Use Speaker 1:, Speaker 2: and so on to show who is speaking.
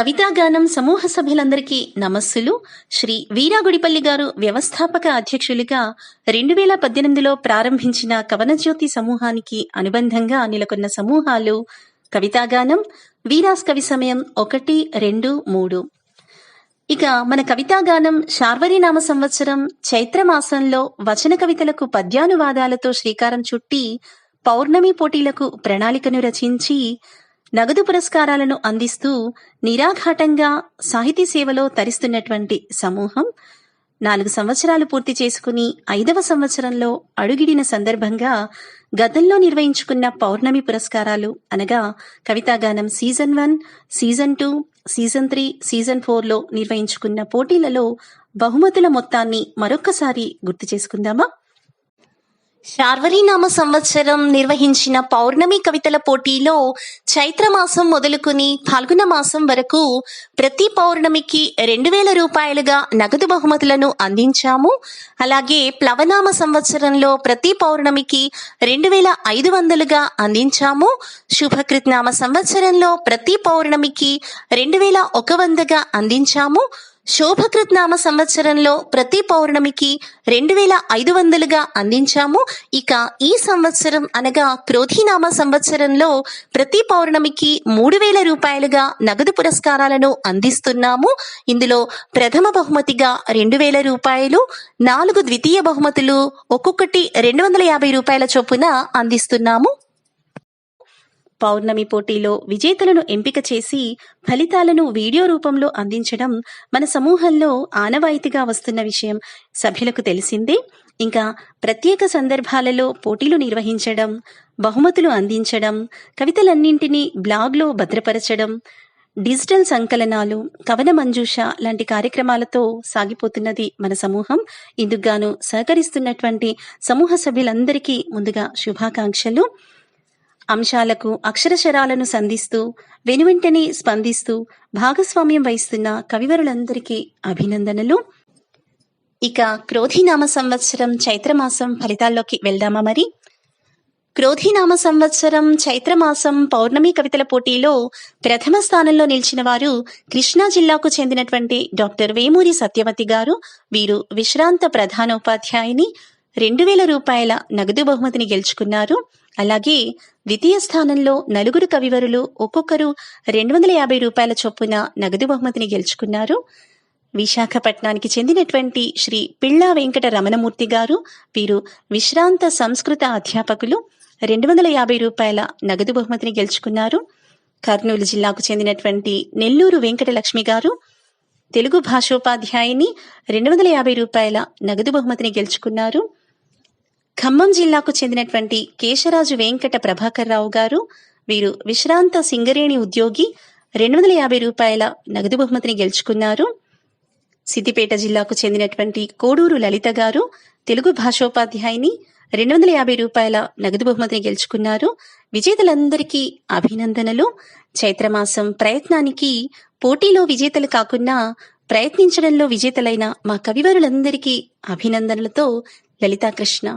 Speaker 1: కవితాగానం సమూహ సభ్యులందరికీ నమస్సులు. శ్రీ వీరాగుడిపల్లి గారు వ్యవస్థాపక అధ్యక్షులుగా 2018లో ప్రారంభించిన కవనజ్యోతి సమూహానికి అనుబంధంగా నెలకొన్న సమూహాలు కవితాగానం, వీరాస్ కవి సమయం 1, 2, 3. ఇక మన కవితాగానం శార్వరీనామ సంవత్సరం చైత్రమాసంలో వచన కవితలకు పద్యానువాదాలతో శ్రీకారం చుట్టి పౌర్ణమి పోటీలకు ప్రణాళికను రచించి నగదు పురస్కారాలను అందిస్తూ నిరాఘాటంగా సాహితీ సేవలో తరిస్తున్నటువంటి సమూహం 4 సంవత్సరాలు పూర్తి చేసుకుని 5వ సంవత్సరంలో అడుగిడిన సందర్భంగా గతంలో నిర్వహించుకున్న పౌర్ణమి పురస్కారాలు అనగా కవితాగానం సీజన్ 1, సీజన్ 2, సీజన్ 3, సీజన్ 4లో నిర్వహించుకున్న పోటీలలో బహుమతుల మొత్తాన్ని మరొక్కసారి గుర్తు చేసుకుందామా? శార్వరీనామ సంవత్సరం నిర్వహించిన పౌర్ణమి కవితల పోటీలో చైత్రమాసం మొదలుకుని ఫాల్గుణ మాసం వరకు ప్రతి పౌర్ణమికి 2000 రూపాయలుగా నగదు బహుమతులను అందించాము. అలాగే ప్లవనామ సంవత్సరంలో ప్రతి పౌర్ణమికి 2500గా అందించాము. శుభకృత్నామ సంవత్సరంలో ప్రతి పౌర్ణమికి 2100గా అందించాము. శోభకృత్నామ సంవత్సరంలో ప్రతి పౌర్ణమికి 2500గా అందించాము. ఇక ఈ సంవత్సరం అనగా క్రోధీనామ సంవత్సరంలో ప్రతి పౌర్ణమికి 3000 రూపాయలుగా నగదు పురస్కారాలను అందిస్తున్నాము. ఇందులో ప్రథమ బహుమతిగా 2000 రూపాయలు, 4 ద్వితీయ బహుమతులు ఒక్కొక్కటి 250 రూపాయల చొప్పున అందిస్తున్నాము. పౌర్ణమి పోటీలో విజేతలను ఎంపిక చేసి ఫలితాలను వీడియో రూపంలో అందించడం మన సమూహంలో ఆనవాయితీగా వస్తున్న విషయం సభ్యులకు తెలిసిందే. ఇంకా ప్రత్యేక సందర్భాలలో పోటీలు నిర్వహించడం, బహుమతులు అందించడం, కవితలన్నింటినీ బ్లాగ్లో భద్రపరచడం, డిజిటల్ సంకలనాలు, కవన మంజూష లాంటి కార్యక్రమాలతో సాగిపోతున్నది మన సమూహం. ఇందుకుగాను సహకరిస్తున్నటువంటి సమూహ సభ్యులందరికీ ముందుగా శుభాకాంక్షలు. అంశాలకు అక్షరశరాలను సంధిస్తూ వెనువెంటనే స్పందిస్తూ భాగస్వామ్యం వహిస్తున్న కవివరులందరికీ అభినందనలు. ఇక క్రోధీనామ సంవత్సరం చైత్రమాసం ఫలితాల్లోకి వెళ్దామా మరి? క్రోధీనామ సంవత్సరం చైత్రమాసం పౌర్ణమి కవితల పోటీలో ప్రథమ స్థానంలో నిలిచిన వారు కృష్ణా జిల్లాకు చెందినటువంటి డాక్టర్ వేమూరి సత్యవతి గారు. వీరు విశ్రాంత ప్రధానోపాధ్యాయుని 2000 రూపాయల నగదు బహుమతిని గెలుచుకున్నారు. అలాగే ద్వితీయ స్థానంలో 4 కవివరులు ఒక్కొక్కరు 250 రూపాయల చొప్పున నగదు బహుమతిని గెలుచుకున్నారు. విశాఖపట్నానికి చెందినటువంటి శ్రీ పిళ్ళా వెంకట రమణమూర్తి గారు. వీరు విశ్రాంత సంస్కృత అధ్యాపకులు, 250 రూపాయల నగదు బహుమతిని గెలుచుకున్నారు. కర్నూలు జిల్లాకు చెందినటువంటి నెల్లూరు వెంకటలక్ష్మి గారు తెలుగు భాషోపాధ్యాయుని 250 రూపాయల నగదు బహుమతిని గెలుచుకున్నారు. ఖమ్మం జిల్లాకు చెందినటువంటి కేశరాజు వెంకట ప్రభాకర్ రావు గారు. వీరు విశ్రాంత సింగరేణి ఉద్యోగి, 250 రూపాయల నగదు బహుమతిని గెలుచుకున్నారు. సిద్దిపేట జిల్లాకు చెందినటువంటి కోడూరు లలిత గారు తెలుగు భాషోపాధ్యాయుని 250 రూపాయల నగదు బహుమతిని గెలుచుకున్నారు. విజేతలందరికీ అభినందనలు. చైత్రమాసం ప్రయత్నానికి పోటీలో విజేతలు కాకున్నా ప్రయత్నించడంలో విజేతలైన మా కవివరులందరికీ అభినందనలతో లలితాకృష్ణ.